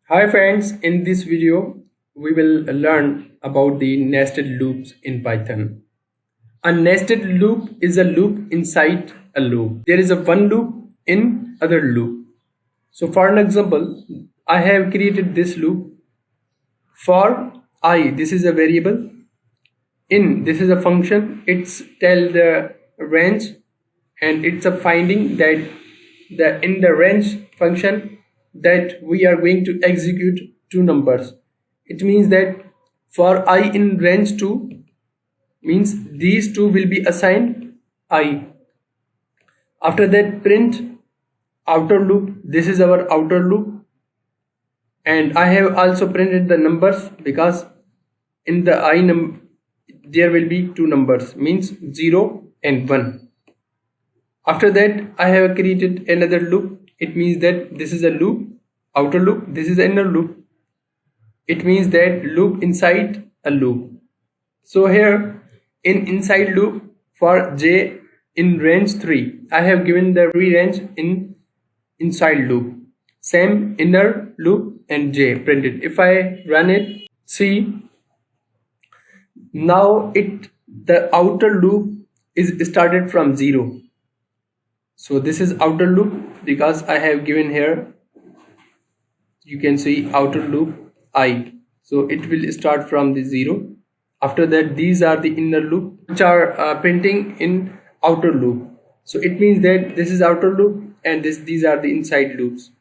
Hi friends, in this video we will learn about the nested loops in Python. A nested loop is a loop inside a loop. There is a one loop in other loop. So for an example, I have created this loop for I. This is a variable. In this is a function. It's tell the range and it's a finding that in the range function that we are going to execute two numbers. It means that for I in range 2 means these two will be assigned I. After that, print outer loop. This is our outer loop, and I have also printed the numbers because in the I there will be two numbers, means 0 and 1. After that, I have created another loop. It means that this is a loop, outer loop, this is inner loop. It means that loop inside a loop. So here in inside loop for j in range 3, I have given the range in inside loop. Same inner loop and j printed. If I run it, see, now the outer loop is started from 0. So this is outer loop because I have given here, you can see outer loop I. So it will start from the 0. After that, these are the inner loop which are printing in outer loop. So it means that this is outer loop and these are the inside loops.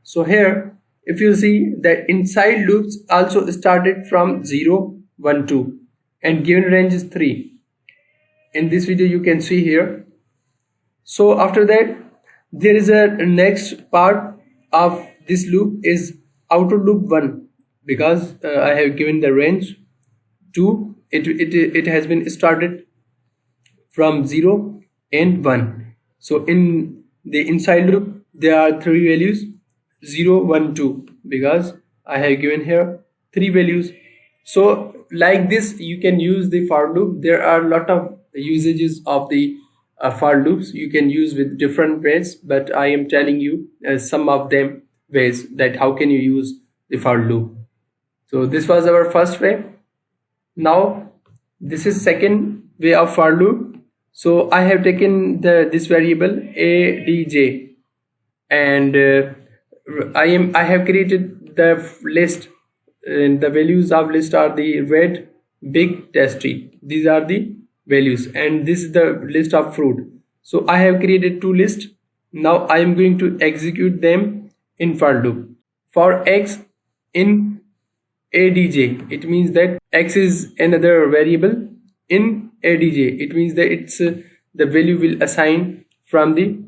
So here if you see that inside loops also started from 0, 1, 2 and given range is 3. In this video you can see here. So after that, there is a next part of this loop is outer loop 1 because I have given the range 2. It has been started from 0 and 1. So in the inside loop there are 3 values, 0, 1, 2, because I have given here 3 values. So like this you can use the for loop. There are a lot of usages of the for loops you can use with different ways, but I am telling you some of them ways that how can you use the for loop. So this was our first way. Now this is second way of for loop. So I have taken this variable adj and I have created the list, and the values of list are the red, big, tasty. These are the values, and this is the list of fruit. So I have created two lists. Now I am going to execute them in for loop. For x in adj, it means that x is another variable in adj. It means that it's the value will assign from the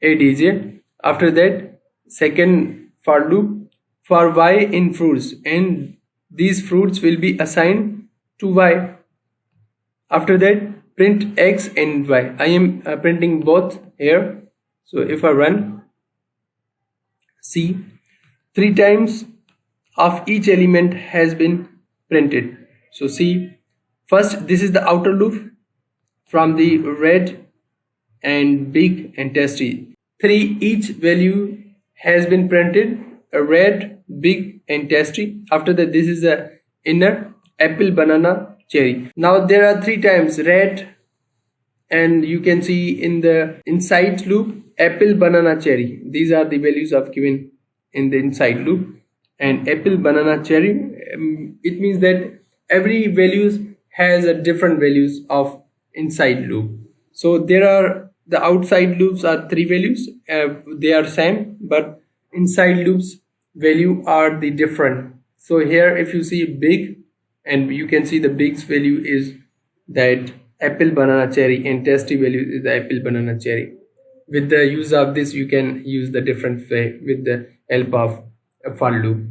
adj. After that, second for loop for y in fruits, and these fruits will be assigned to y. After that, print x and y. I am printing both here. So if I run, see, 3 times of each element has been printed. So see, first this is the outer loop from the red and big and tasty. 3 each value has been printed, a red, big and tasty. After that, this is the inner apple, banana, cherry. Now there are 3 times red, and you can see in the inside loop apple, banana, cherry. These are the values I've given in the inside loop. And apple, banana, cherry, it means that every values has a different values of inside loop. So there are the outside loops are 3 values, they are same, but inside loops value are the different. So here if you see big, and you can see the big's value is that apple, banana, cherry, and tasty value is the apple, banana, cherry. With the use of this you can use the different way with the help of a for loop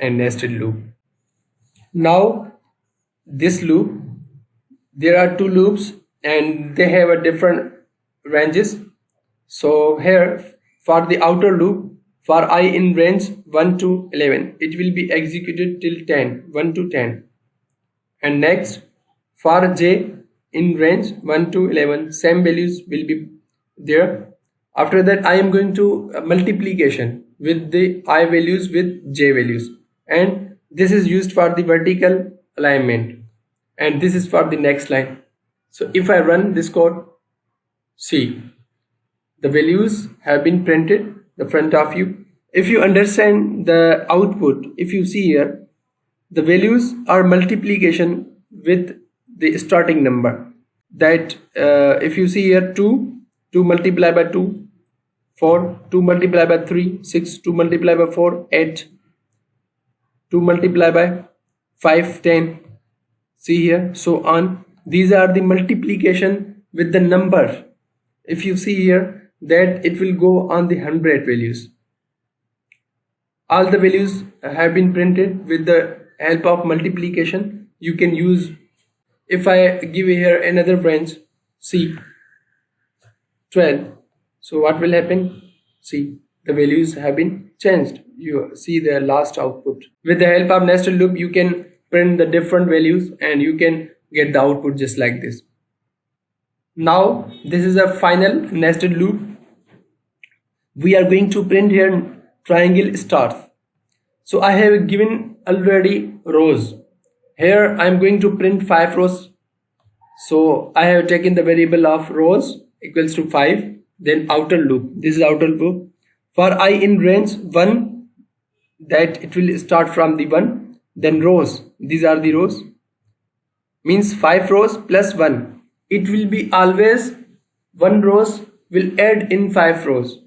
and nested loop. Now this loop, there are 2 loops and they have a different ranges. So here for the outer loop, for I in range 1 to 11, it will be executed till 10, 1 to 10. And next for j in range 1 to 11, same values will be there. After that, I am going to multiplication. with the I values with j values, and this is used for the vertical alignment, and this is for the next line. So if I run this code, see, the values have been printed the front of you. If you understand the output, if you see here, the values are multiplication with the starting number. That if you see here 2 multiplied by 2, 4, 2 multiplied by 3, 6, 2 multiplied by 4, 8, 2 multiplied by 5, 10. See here, so on. These are the multiplication with the number. If you see here, that it will go on the 100 values. All the values have been printed with the help of multiplication. You can use, if I give here another branch, see, 12. So what will happen? See, the values have been changed. You see the last output. With the help of nested loop, you can print the different values and you can get the output just like this. Now this is a final nested loop. We are going to print here triangle stars. So I have given already rows. Here I am going to print 5 rows. So I have taken the variable of rows equals to 5. Then outer loop. This is outer loop. For I in range 1, that it will start from the 1. Then rows. These are the rows. Means 5 rows plus 1. It will be always 1 rows will add in 5 rows.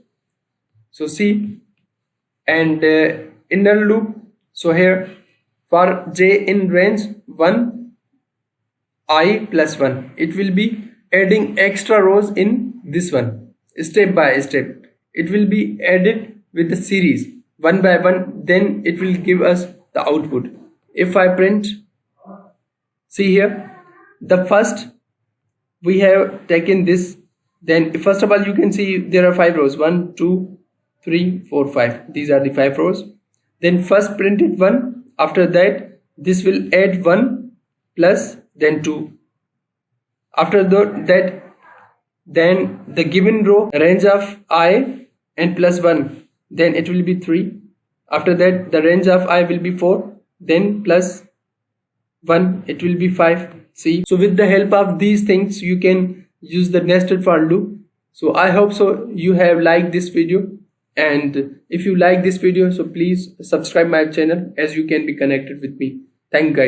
So see, and inner loop. So here for j in range 1, I plus 1, it will be adding extra rows in this one. Step by step it will be added with the series 1 by 1, then it will give us the output. If I print, see here, the first we have taken this. Then first of all you can see there are 5 rows, 1 2 3 4 5. These are the 5 rows. Then first printed 1, after that this will add 1 plus then 2. After that, then the given row range of I and plus 1, then it will be 3. After that the range of I will be 4, then plus 1, it will be 5. See, so with the help of these things you can use the nested for loop. So I hope so you have liked this video, and if you like this video, so please subscribe my channel as you can be connected with me. Thank you guys.